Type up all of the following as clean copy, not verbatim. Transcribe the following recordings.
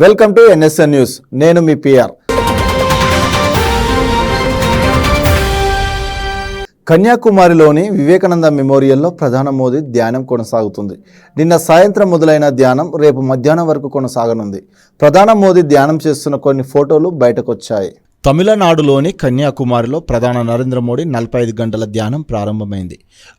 Welcome to NSN news. నేను మీ PR. కన్యాకుమారిలోని Vivekananda మెమోరియల్లో ప్రధాని మోదీ ధ్యానం కొనసాగుతుంది. నిన్న సాయంత్రం మొదలైన ధ్యానం రేపు మధ్యాహ్నం వరకు కొనసాగనుంది. ప్రధాని మోదీ ధ్యానం చేస్తున్న కొన్ని ఫోటోలు బయటకొచ్చాయి. తమిళనాడులోని కన్యాకుమారిలో ప్రధాని నరేంద్ర మోడీ 45 గంటల ధ్యానం ప్రారంభమైంది.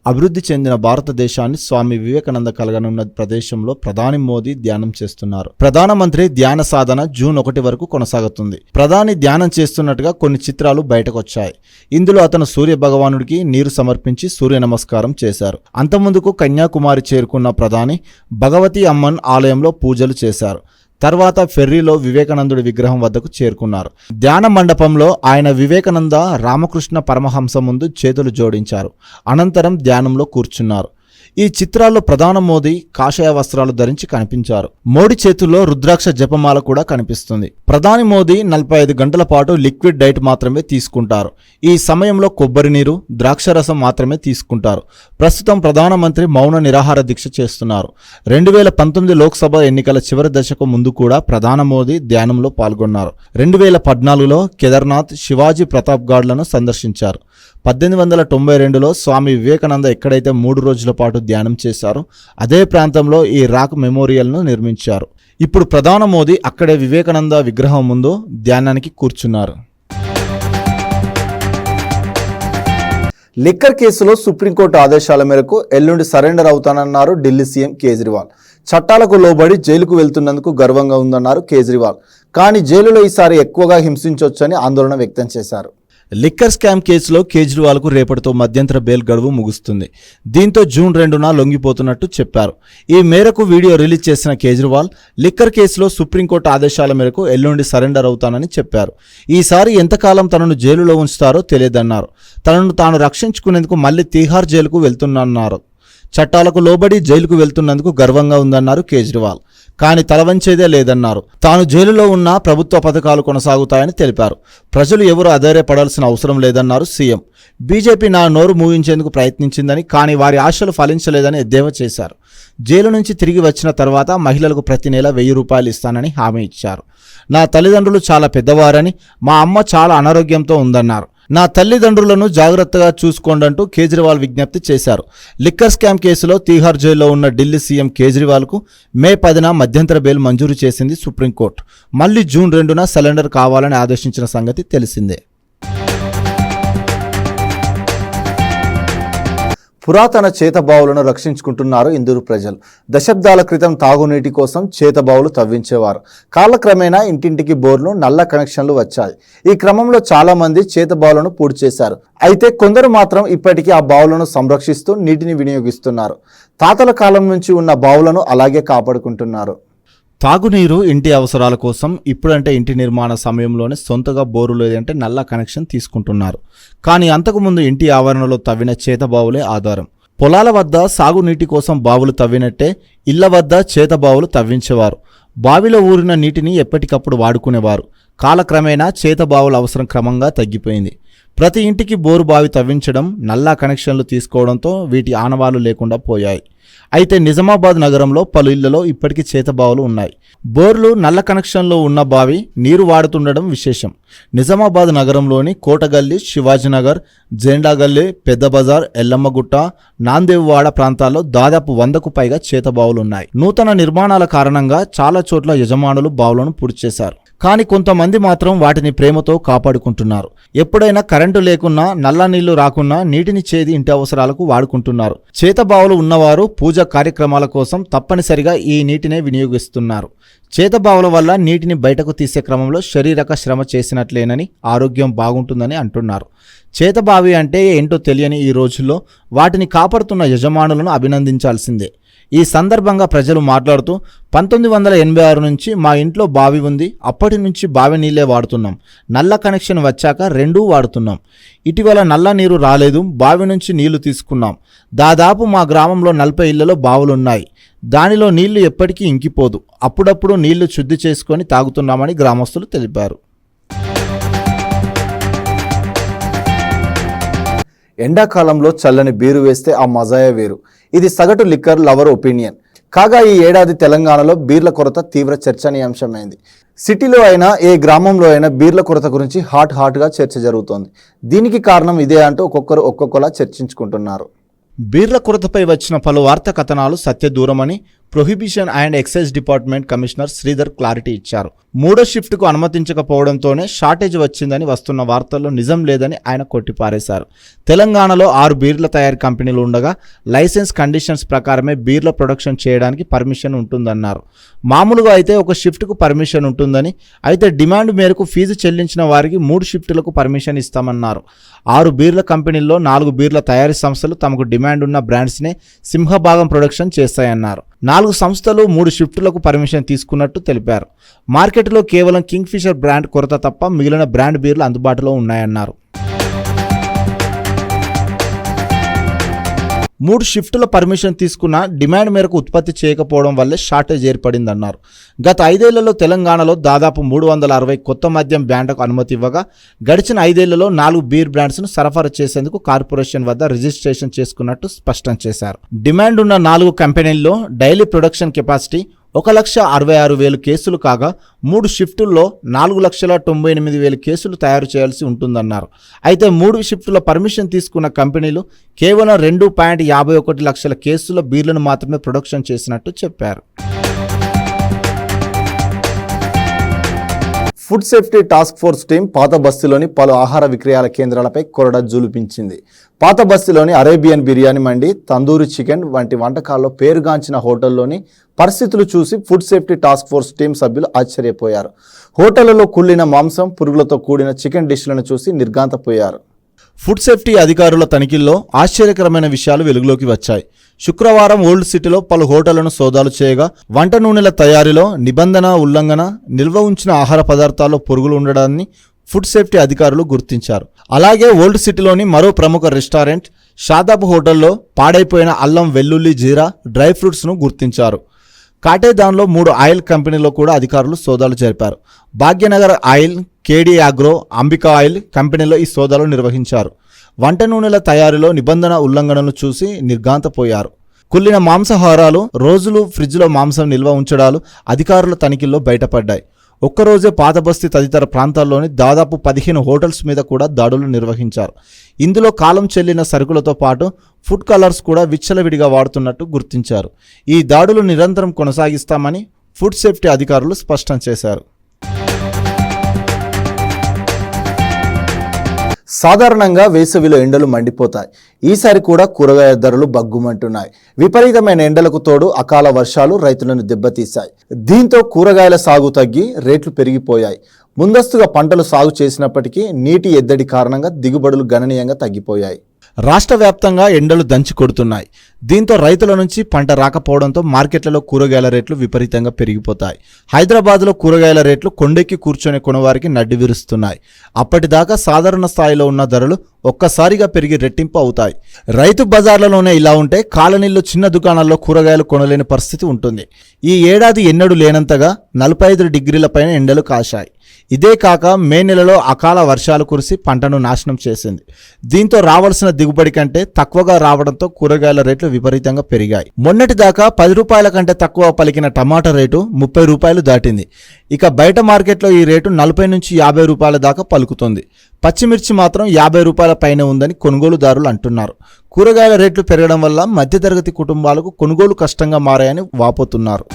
అభివృద్ధి చెందిన భారతదేశాన్ని స్వామి వివేకానంద కలగనున్న ప్రదేశంలో ప్రధాని మోదీ ధ్యానం చేస్తున్నారు. ప్రధానమంత్రి ధ్యాన సాధన జూన్ 1 వరకు కొనసాగుతుంది. ప్రధాని ధ్యానం చేస్తున్నట్టుగా కొన్ని చిత్రాలు బయటకొచ్చాయి. ఇందులో అతను సూర్య భగవానుడికి నీరు సమర్పించి సూర్య నమస్కారం చేశారు. అంతకుముందుకు కన్యాకుమారి చేరుకున్న ప్రధాని భగవతి అమ్మన్ ఆలయంలో పూజలు చేశారు. తర్వాత ఫెర్రీలో వివేకానందుడి విగ్రహం వద్దకు చేరుకున్నారు. ధ్యాన మండపంలో ఆయన వివేకానంద రామకృష్ణ పరమహంస ముందు చేతులు జోడించారు. అనంతరం ధ్యానంలో కూర్చున్నారు. ఈ చిత్రాల్లో ప్రధాని మోదీ కాషాయ వస్త్రాలు ధరించి కనిపించారు. మోడీ చేతుల్లో రుద్రాక్ష జపమాల కూడా కనిపిస్తుంది. ప్రధాని మోదీ 45 గంటల పాటు లిక్విడ్ డైట్ మాత్రమే తీసుకుంటారు. ఈ సమయంలో కొబ్బరి నీరు, ద్రాక్షరసం మాత్రమే తీసుకుంటారు. ప్రస్తుతం ప్రధానమంత్రి మౌన నిరాహార దీక్ష చేస్తున్నారు. 2019 లోక్సభ ఎన్నికల చివరి దశకు ముందు కూడా ప్రధాని మోదీ ధ్యానంలో పాల్గొన్నారు. 2014లో కేదార్నాథ్, శివాజీ ప్రతాప్ గాడ్లను సందర్శించారు. 1892లో స్వామి వివేకానంద ఎక్కడైతే 3 రోజుల పాటు ధ్యానం చేశారో అదే ప్రాంతంలో ఈ రాక్ మెమోరియల్ను నిర్మించారు. ఇప్పుడు ప్రధాని మోదీ అక్కడే వివేకానంద విగ్రహం ముందు ధ్యానానికి కూర్చున్నారు. లిక్కర్ కేసులో సుప్రీంకోర్టు ఆదేశాల మేరకు ఎల్లుండి సరెండర్ అవుతానన్నారు ఢిల్లీ సీఎం కేజ్రీవాల్. చట్టాలకు లోబడి జైలుకు వెళ్తున్నందుకు గర్వంగా ఉందన్నారు కేజ్రీవాల్. కానీ జైలులో ఈసారి ఎక్కువగా హింసించొచ్చని ఆందోళన వ్యక్తం చేశారు. లిక్కర్ స్కామ్ కేసులో కేజ్రీవాల్కు రేపటితో మధ్యంతర బెయిల్ గడువు ముగుస్తుంది. దీంతో జూన్ 2న లొంగిపోతున్నట్టు చెప్పారు. ఈ మేరకు వీడియో రిలీజ్ చేసిన కేజ్రీవాల్ లిక్కర్ కేసులో సుప్రీంకోర్టు ఆదేశాల మేరకు ఎల్లుండి సరెండర్ అవుతానని చెప్పారు. ఈసారి ఎంతకాలం తనను జైలులో ఉంచుతారో తెలియదన్నారు. తనను తాను రక్షించుకునేందుకు మళ్లీ తీహార్ జైలుకు వెళ్తున్నారు. చట్టాలకు లోబడి జైలుకు వెళ్తున్నందుకు గర్వంగా ఉందన్నారు కేజ్రీవాల్. కానీ తలవంచేదే లేదన్నారు. తాను జైలులో ఉన్న ప్రభుత్వ పథకాలు కొనసాగుతాయని తెలిపారు. ప్రజలు ఎవరు అధైర్యపడాల్సిన అవసరం లేదన్నారు సీఎం. బీజేపీ నా నోరు మూయించేందుకు ప్రయత్నించిందని, కానీ వారి ఆశలు ఫలించలేదని ఎద్దేవా చేశారు. జైలు నుంచి తిరిగి వచ్చిన తర్వాత మహిళలకు ప్రతి నెల 1000 రూపాయలు ఇస్తానని హామీ ఇచ్చారు. నా తల్లిదండ్రులు చాలా పెద్దవారని, మా అమ్మ చాలా అనారోగ్యంతో ఉందన్నారు. నా తల్లిదండ్రులను జాగ్రత్తగా చూసుకోండంటూ కేజ్రీవాల్ విజ్ఞప్తి చేశారు. లిక్కర్ స్కామ్ కేసులో తీహార్ జైల్లో ఉన్న ఢిల్లీ సీఎం కేజ్రీవాల్కు మే 10న మధ్యంతర బెయిల్ మంజూరు చేసింది సుప్రీంకోర్టు. మళ్లీ జూన్ 2న సరెండర్ కావాలని ఆదేశించిన సంగతి తెలిసిందే. పురాతన చేతబావులను రక్షించుకుంటున్నారు ఇందూరు ప్రజలు. దశాబ్దాల క్రితం తాగునీటి కోసం చేతబావులు తవ్వించేవారు. కాలక్రమేణా ఇంటింటికి బోర్లు, నల్ల కనెక్షన్లు వచ్చాయి. ఈ క్రమంలో చాలా మంది చేతబావులను పూర్తి చేశారు. అయితే కొందరు మాత్రం ఇప్పటికీ ఆ బావులను సంరక్షిస్తూ నీటిని వినియోగిస్తున్నారు. తాతల కాలం నుంచి ఉన్న బావులను అలాగే కాపాడుకుంటున్నారు. తాగునీరు ఇంటి అవసరాల కోసం ఇప్పుడంటే ఇంటి నిర్మాణ సమయంలోనే సొంతగా బోరు లేదంటే నల్ల కనెక్షన్ తీసుకుంటున్నారు. కానీ అంతకుముందు ఇంటి ఆవరణలో తవ్విన చేతబావులే ఆధారం. పొలాల వద్ద సాగునీటి కోసం బావులు తవ్వినట్టే ఇళ్ల వద్ద చేతబావులు తవ్వించేవారు. బావిలో ఊరిన నీటిని ఎప్పటికప్పుడు వాడుకునేవారు. కాలక్రమేణా చేతబావుల అవసరం క్రమంగా తగ్గిపోయింది. ప్రతి ఇంటికి బోరు బావి తవ్వించడం, నల్లా కనెక్షన్లు తీసుకోవడంతో వీటి ఆనవాళ్లు లేకుండా పోయాయి. అయితే నిజామాబాద్ నగరంలో పలు ఇళ్లలో ఇప్పటికీ చేతబావులు ఉన్నాయి. బోర్లు, నల్ల కనెక్షన్లో ఉన్న బావి నీరు వాడుతుండడం విశేషం. నిజామాబాద్ నగరంలోని కోటగల్లి, శివాజీనగర్, జెండాగల్లి, పెద్ద బజార్, ఎల్లమ్మగుట్ట, నాందేవ్వాడ ప్రాంతాల్లో దాదాపు 100కు పైగా చేతబావులున్నాయి. నూతన నిర్మాణాల కారణంగా చాలా చోట్ల యజమానులు బావులను పూర్తి చేశారు. కానీ కొంతమంది మాత్రం వాటిని ప్రేమతో కాపాడుకుంటున్నారు. ఎప్పుడైనా కరెంటు లేకున్నా, నల్ల నీళ్లు రాకున్నా నీటిని చేది ఇంటి అవసరాలకు వాడుకుంటున్నారు. చేతబావులు ఉన్నవారు పూజ కార్యక్రమాల కోసం తప్పనిసరిగా ఈ నీటినే వినియోగిస్తున్నారు. చేతబావుల వల్ల నీటిని బయటకు తీసే క్రమంలో శారీరక శ్రమ చేసినట్లేనని, ఆరోగ్యం బాగుంటుందని అంటున్నారు. చేతబావి అంటే ఏంటో తెలియని ఈ రోజుల్లో వాటిని కాపాడుతున్న యజమానులను అభినందించాల్సిందే. ఈ సందర్భంగా ప్రజలు మాట్లాడుతూ 1986 నుంచి మా ఇంట్లో బావి ఉంది. అప్పటి నుంచి బావి నీళ్లే వాడుతున్నాం. నల్ల కనెక్షన్ వచ్చాక రెండూ వాడుతున్నాం. ఇటీవల నల్ల నీరు రాలేదు, బావి నుంచి నీళ్లు తీసుకున్నాం. దాదాపు మా గ్రామంలో 40 ఇళ్లలో బావులున్నాయి. దానిలో నీళ్లు ఎప్పటికీ ఇంకిపోదు. అప్పుడప్పుడు నీళ్లు శుద్ధి చేసుకొని తాగుతున్నామని గ్రామస్తులు తెలిపారు. ఎండాకాలంలో చల్లని బీరు వేస్తే ఆ మజాయే వేరు. ఇది సగటు లిక్కర్ లవర్ ఒపీనియన్. కాగా ఈ ఏడాది తెలంగాణలో బీర్ల కొరత తీవ్ర చర్చనీయాంశమైంది. సిటీలో అయినా ఏ గ్రామంలో అయినా బీర్ల కొరత గురించి హాట్గా చర్చ జరుగుతోంది. దీనికి కారణం ఇదే అంటూ ఒక్కొక్కలా చర్చించుకుంటున్నారు. బీర్ల కొరతపై వచ్చిన పలు వార్తా కథనాలు సత్యదూరమని prohibition and excise department commissioner Sridhar clarity ఇచ్చారు. మూడో షిఫ్ట్కు అనుమతించకపోవడంతోనే షార్టేజ్ వచ్చిందని వస్తున్న వార్తల్లో నిజం లేదని ఆయన కొట్టిపారేశారు. తెలంగాణలో 6 బీర్ల తయారీ కంపెనీలు ఉండగా లైసెన్స్ కండిషన్స్ ప్రకారమే బీర్ల ప్రొడక్షన్ చేయడానికి పర్మిషన్ ఉంటుందన్నారు. మామూలుగా అయితే ఒక షిఫ్ట్కు పర్మిషన్ ఉంటుందని, అయితే డిమాండ్ మేరకు ఫీజు చెల్లించిన వారికి 3 షిఫ్టులకు పర్మిషన్ ఇస్తామన్నారు. 6 బీర్ల కంపెనీల్లో 4 బీర్ల తయారీ సంస్థలు తమకు డిమాండ్ ఉన్న బ్రాండ్స్నే సింహభాగం ప్రొడక్షన్ చేస్తాయన్నారు. 4 సంస్థలు 3 షిఫ్టులకు పర్మిషన్ తీసుకున్నట్టు తెలిపారు. మార్కెట్లో కేవలం కింగ్ ఫిషర్ బ్రాండ్ కొరత తప్ప మిగిలిన బ్రాండ్ బీర్లు అందుబాటులో ఉన్నాయన్నారు. 3 షిఫ్టుల పర్మిషన్ తీసుకున్న డిమాండ్ మేరకు ఉత్పత్తి చేయకపోవడం వల్లే షార్టేజ్ ఏర్పడిందన్నారు. గత 5 ఏళ్లలో తెలంగాణలో దాదాపు 360 కొత్త మద్యం బ్రాండ్లకు అనుమతి ఇవ్వగా గడిచిన 5 ఏళ్లలో 4 బీర్ బ్రాండ్స్ను సరఫరా చేసేందుకు కార్పొరేషన్ వద్ద రిజిస్ట్రేషన్ చేసుకున్నట్టు స్పష్టం చేశారు. డిమాండ్ ఉన్న 4 కంపెనీల్లో డైలీ ప్రొడక్షన్ కెపాసిటీ 1,66,000 కేసులు కాగా 3 షిఫ్టుల్లో 4,98,000 కేసులు తయారు చేయాల్సి ఉంటుందన్నారు. అయితే 3 షిఫ్టుల పర్మిషన్ తీసుకున్న కంపెనీలు కేవలం 2.51 లక్షల కేసుల బీర్లను మాత్రమే ప్రొడక్షన్ చేసినట్టు చెప్పారు. Food safety task force team పాత బస్తీలోని పలు ఆహార విక్రయాల కేంద్రాలపై కొరడా జూలుపించింది. పాత బస్తీలోని అరేబియన్ బిర్యానీ మండి, తందూరి చికెన్ వంటి వంటకాల్లో పేరుగాంచిన హోటల్లోని పరిస్థితులు చూసి food safety task force team సభ్యులు ఆశ్చర్యపోయారు. హోటళ్లలో కుళ్ళిన మాంసం, పురుగులతో కూడిన చికెన్ డిష్లను చూసి నిర్ఘాంతపోయారు. ఫుడ్ సేఫ్టీ అధికారుల తనిఖీల్లో ఆశ్చర్యకరమైన విషయాలు వెలుగులోకి వచ్చాయి. శుక్రవారం ఓల్డ్ సిటీలో పలు హోటళ్లను సోదాలు చేయగా వంట నూనెల తయారీలో నిబంధన ఉల్లంఘన, నిల్వ ఉంచిన ఆహార పదార్థాల్లో పురుగులు ఉండడాన్ని ఫుడ్ సేఫ్టీ అధికారులు గుర్తించారు. అలాగే ఓల్డ్ సిటీలోని మరో ప్రముఖ రెస్టారెంట్ షాదాబ్ హోటల్లో పాడైపోయిన అల్లం, వెల్లుల్లి, జీరా, డ్రై ఫ్రూట్స్ను గుర్తించారు. కాటేదాన్లో 3 ఆయిల్ కంపెనీల్లో కూడా అధికారులు సోదాలు జరిపారు. Bhagyanagar oil, KD agro, Ambika oil కంపెనీలో ఈ సోదాలు నిర్వహించారు. వంట నూనెల తయారీలో నిబంధన ఉల్లంఘనలు చూసి నిర్ఘాంతపోయారు. కుళ్ళిన మాంసాహారాలు, రోజులు ఫ్రిడ్జ్లో మాంసం నిల్వ ఉంచడాలు అధికారుల తనిఖీల్లో బయటపడ్డాయి. ఒక్కరోజే పాతబస్తీ తదితర ప్రాంతాల్లోని దాదాపు 15 హోటల్స్ మీద కూడా దాడులు నిర్వహించారు. ఇందులో కాలం చెల్లిన సరుకులతో పాటు ఫుడ్ కలర్స్ కూడా విచ్చలవిడిగా వాడుతున్నట్టు గుర్తించారు. ఈ దాడులు నిరంతరం కొనసాగిస్తామని ఫుడ్ సేఫ్టీ అధికారులు స్పష్టం చేశారు. సాధారణంగా వేసవిలో ఎండలు మండిపోతాయి. ఈసారి కూడా కూరగాయల ధరలు బగ్గుమంటున్నాయి. విపరీతమైన ఎండలకు తోడు అకాల వర్షాలు రైతులను దెబ్బతీశాయి. దీంతో కూరగాయల సాగు తగ్గి రేట్లు పెరిగిపోయాయి. ముందస్తుగా పంటలు సాగు చేసినప్పటికీ నీటి ఎద్దడి కారణంగా దిగుబడులు గణనీయంగా తగ్గిపోయాయి. రాష్ట్ర వ్యాప్తంగా ఎండలు దంచి కొడుతున్నాయి. దీంతో రైతుల నుంచి పంట రాకపోవడంతో మార్కెట్లలో కూరగాయల రేట్లు విపరీతంగా పెరిగిపోతాయి. హైదరాబాద్లో కూరగాయల రేట్లు కొండెక్కి కూర్చొని కొనవారికి నడ్డి విరుస్తున్నాయి. అప్పటిదాకా సాధారణ స్థాయిలో ఉన్న ధరలు ఒక్కసారిగా పెరిగి రెట్టింపు అవుతాయి. రైతు బజార్లలోనే ఇలా ఉంటే కాలనీల్లో చిన్న దుకాణాల్లో కూరగాయలు కొనలేని పరిస్థితి ఉంటుంది. ఈ ఏడాది ఎన్నడూ లేనంతగా 45 డిగ్రీల పైన ఎండలు కాశాయి. ఇదే కాక మే నెలలో అకాల వర్షాలు కురిసి పంటను నాశనం చేసింది. దీంతో రావాల్సిన దిగుబడి కంటే తక్కువగా రావడంతో కూరగాయల రేట్లు విపరీతంగా పెరిగాయి. మొన్నటిదాకా 10 రూపాయల కంటే తక్కువ పలికిన టమాటా రేటు 30 రూపాయలు దాటింది. ఇక బయట మార్కెట్లో ఈ రేటు 40 నుంచి 50 రూపాయల దాకా పలుకుతుంది. పచ్చిమిర్చి మాత్రం 50 రూపాయల పైన ఉందని కొనుగోలుదారులు అంటున్నారు. కూరగాయల రేట్లు పెరగడం వల్ల మధ్యతరగతి కుటుంబాలకు కొనుగోలు కష్టంగా మారాయని వాపోతున్నారు.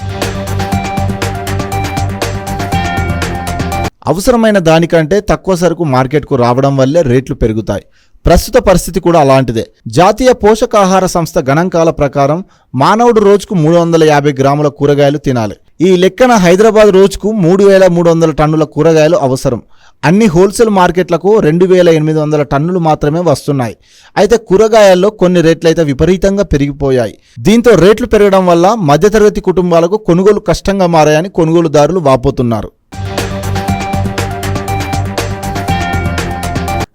అవసరమైన దానికంటే తక్కువ సరుకు మార్కెట్కు రావడం వల్లే రేట్లు పెరుగుతాయి. ప్రస్తుత పరిస్థితి కూడా అలాంటిదే. జాతీయ పోషకాహార సంస్థ గణాంకాల ప్రకారం మానవుడు రోజుకు 350 గ్రాముల కూరగాయలు తినాలి. ఈ లెక్కన హైదరాబాద్ రోజుకు 3,300 టన్నుల కూరగాయలు అవసరం. అన్ని హోల్సేల్ మార్కెట్లకు 2,800 టన్నులు మాత్రమే వస్తున్నాయి. అయితే కూరగాయల్లో కొన్ని రేట్లయితే విపరీతంగా పెరిగిపోయాయి. దీంతో రేట్లు పెరగడం వల్ల మధ్యతరగతి కుటుంబాలకు కొనుగోలు కష్టంగా మారాయని కొనుగోలుదారులు వాపోతున్నారు.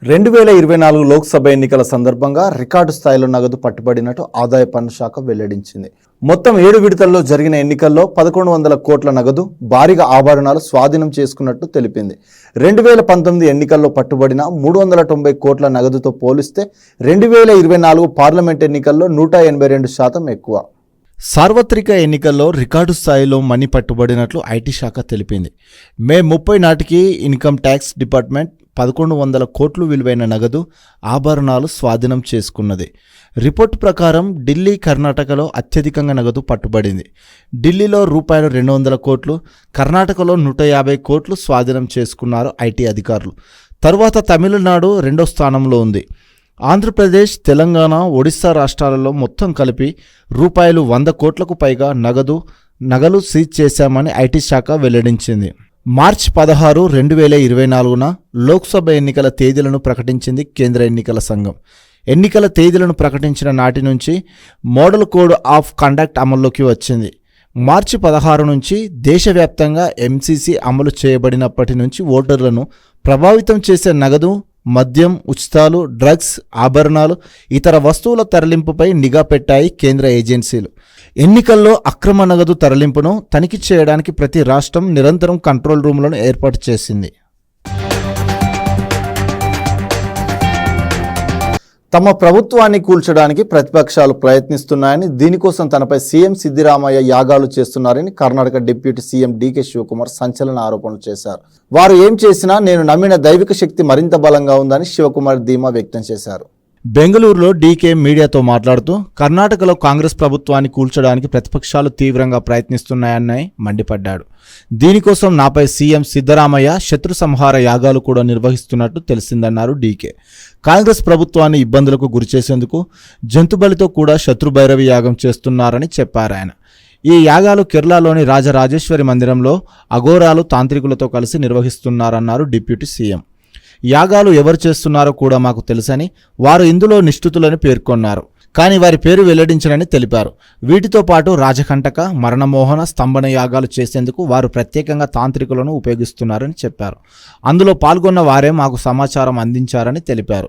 2024 లోక్సభ ఎన్నికల సందర్భంగా రికార్డు స్థాయిలో నగదు పట్టుబడినట్టు ఆదాయ పన్ను శాఖ వెల్లడించింది. మొత్తం 7 విడతల్లో జరిగిన ఎన్నికల్లో 1,100 కోట్ల నగదు, భారీగా ఆభరణాలు స్వాధీనం చేసుకున్నట్టు తెలిపింది. 2019 ఎన్నికల్లో పట్టుబడిన 390 కోట్ల నగదుతో పోలిస్తే 2024 పార్లమెంట్ ఎన్నికల్లో 182% ఎక్కువ. సార్వత్రిక ఎన్నికల్లో రికార్డు స్థాయిలో మనీ పట్టుబడినట్లు ఐటీ శాఖ తెలిపింది. మే 30 నాటికి ఇన్కమ్ ట్యాక్స్ డిపార్ట్మెంట్ 1100 కోట్లు విలువైన నగదు, ఆభరణాలు స్వాధీనం చేసుకున్నది. రిపోర్టు ప్రకారం ఢిల్లీ, కర్ణాటకలో అత్యధికంగా నగదు పట్టుబడింది. ఢిల్లీలో రూపాయలు 200 కోట్లు, కర్ణాటకలో 150 కోట్లు స్వాధీనం చేసుకున్నారు ఐటీ అధికారులు. తరువాత తమిళనాడు రెండో స్థానంలో ఉంది. ఆంధ్రప్రదేశ్, తెలంగాణ, ఒడిశా రాష్ట్రాలలో మొత్తం కలిపి రూపాయలు 100 కోట్లకు పైగా నగలు సీజ్ చేశామని ఐటీ శాఖ వెల్లడించింది. మార్చి 16, 2024న లోక్సభ ఎన్నికల తేదీలను ప్రకటించింది కేంద్ర ఎన్నికల సంఘం. ఎన్నికల తేదీలను ప్రకటించిన నాటి నుంచి మోడల్ కోడ్ ఆఫ్ కండక్ట్ అమల్లోకి వచ్చింది. మార్చి 16 నుంచి దేశవ్యాప్తంగా ఎంసీసీ అమలు చేయబడినప్పటి నుంచి ఓటర్లను ప్రభావితం చేసే నగదు, మద్యం, ఉచితాలు, డ్రగ్స్, ఆభరణాలు, ఇతర వస్తువుల తరలింపుపై నిఘా పెట్టాయి కేంద్ర ఏజెన్సీలు. ఎన్నికల్లో అక్రమ నగదు తరలింపును తనిఖీ చేయడానికి ప్రతి రాష్ట్రం నిరంతరం కంట్రోల్ రూమ్లను ఏర్పాటు చేసింది. తమ ప్రభుత్వాన్ని కూల్చడానికి ప్రతిపక్షాలు ప్రయత్నిస్తున్నాయని, దీనికోసం తనపై సీఎం సిద్దిరామయ్య యాగాలు చేస్తున్నారని Karnataka deputy CM DK Shivakumar సంచలన ఆరోపణలు చేశారు. వారు ఏం చేసినా నేను నమ్మిన దైవిక శక్తి మరింత బలంగా ఉందని శివకుమార్ ధీమా వ్యక్తం చేశారు. బెంగళూరులో డీకే మీడియాతో మాట్లాడుతూ కర్ణాటకలో కాంగ్రెస్ ప్రభుత్వాన్ని కూల్చడానికి ప్రతిపక్షాలు తీవ్రంగా ప్రయత్నిస్తున్నాయని మండిపడ్డాడు. దీనికోసం నాపై సీఎం సిద్ధరామయ్య శత్రు సంహార యాగాలు కూడా నిర్వహిస్తున్నట్టు తెలిసిందన్నారు డీకే. కాంగ్రెస్ ప్రభుత్వాన్ని ఇబ్బందులకు గురిచేసేందుకు జంతుబలితో కూడా శత్రుభైరవి యాగం చేస్తున్నారని చెప్పారాయన. ఈ యాగాలు కేరళలోని రాజరాజేశ్వరి మందిరంలో అఘోరాలు, తాంత్రికులతో కలిసి నిర్వహిస్తున్నారన్నారు డిప్యూటీ సీఎం. యాగాలు ఎవరు చేస్తున్నారో కూడా మాకు తెలుసని, వారు ఇందులో నిష్ఠితులని పేర్కొన్నారు. కానీ వారి పేరు వెల్లడించనని తెలిపారు. వీటితో పాటు రాజకంటక, మరణమోహన, స్తంభన యాగాలు చేసేందుకు వారు ప్రత్యేకంగా తాంత్రికులను ఉపయోగిస్తున్నారని చెప్పారు. అందులో పాల్గొన్న వారే మాకు సమాచారం అందించారని తెలిపారు.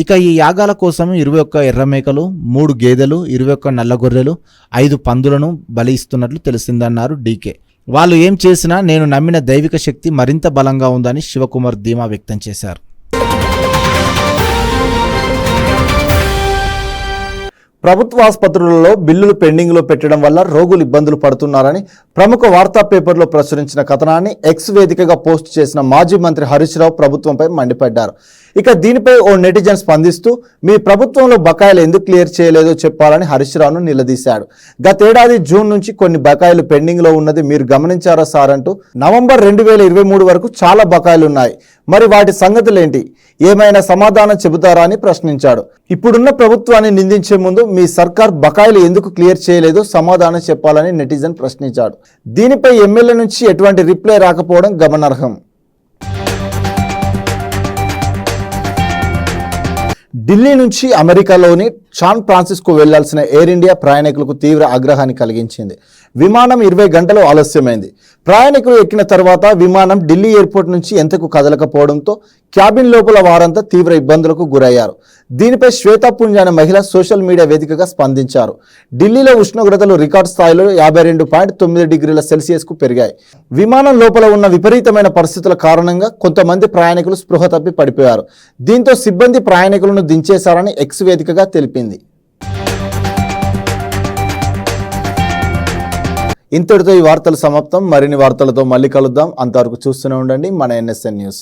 ఇక ఈ యాగాల కోసం 21 ఎర్రమేకలు, 3 గేదెలు, 21 నల్లగొర్రెలు, 5 పందులను బలి ఇస్తున్నట్లు తెలిసిందన్నారు డీకే. వాళ్ళు ఏం చేసినా నేను నమ్మిన దైవిక శక్తి మరింత బలంగా ఉందని శివకుమార్ ధీమా వ్యక్తం చేశారు. ప్రభుత్వ ఆసుపత్రులలో బిల్లులు పెండింగ్లో పెట్టడం వల్ల రోగులు ఇబ్బందులు పడుతున్నారని ప్రముఖ వార్తా పేపర్లో ప్రచురించిన కథనాన్ని ఎక్స్ వేదికగా పోస్ట్ చేసిన మాజీ మంత్రి హరీష్ రావు ప్రభుత్వంపై మండిపడ్డారు. ఇక దీనిపై ఓ నెటిజన్ స్పందిస్తూ మీ ప్రభుత్వంలో బకాయిలు ఎందుకు క్లియర్ చేయలేదో చెప్పాలని హరీష్ రావును నిలదీశాడు. గతేడాది జూన్ నుంచి కొన్ని బకాయిలు పెండింగ్లో ఉన్నది మీరు గమనించారా సార్ అంటూ నవంబర్ 2023 వరకు చాలా బకాయిలున్నాయి, మరి వాటి సంగతులేంటి, ఏమైనా సమాధానం చెబుతారా అని ప్రశ్నించాడు. ఇప్పుడున్న ప్రభుత్వాన్ని నిందించే ముందు మీ సర్కార్ బకాయిలు ఎందుకు క్లియర్ చేయలేదో సమాధానం చెప్పాలని నెటిజన్ ప్రశ్నించాడు. దీనిపై ఎమ్మెల్యే నుంచి ఎటువంటి రిప్లై రాకపోవడం గమనార్హం. ఢిల్లీ నుంచి అమెరికాలోని శాన్ ఫ్రాన్సిస్కో వెళ్లాల్సిన ఎయిర్ ఇండియా ప్రయాణికులకు తీవ్ర ఆగ్రహాన్ని కలిగించింది. విమానం 20 గంటలు ఆలస్యమైంది. ప్రయాణికులు ఎక్కిన తర్వాత విమానం ఢిల్లీ ఎయిర్పోర్ట్ నుంచి ఎంతకు కదలకపోవడంతో క్యాబిన్ లోపల వారంతా తీవ్ర ఇబ్బందులకు గురయ్యారు. దీనిపై శ్వేతాపుంజ్ అనే మహిళ సోషల్ మీడియా వేదికగా స్పందించారు. ఢిల్లీలో ఉష్ణోగ్రతలు రికార్డు స్థాయిలో 52.9 డిగ్రీల సెల్సియస్కు పెరిగాయి. విమానం లోపల ఉన్న విపరీతమైన పరిస్థితుల కారణంగా కొంతమంది ప్రయాణికులు స్పృహ తప్పి పడిపోయారు. దీంతో సిబ్బంది ప్రయాణికులను దించేశారని ఎక్స్ వేదికగా తెలిపింది. ఇంతటితో ఈ వార్తలు సమాప్తం. మరిన్ని వార్తలతో మళ్ళీ కలుద్దాం. అంతవరకు చూస్తూనే ఉండండి మన NSN న్యూస్.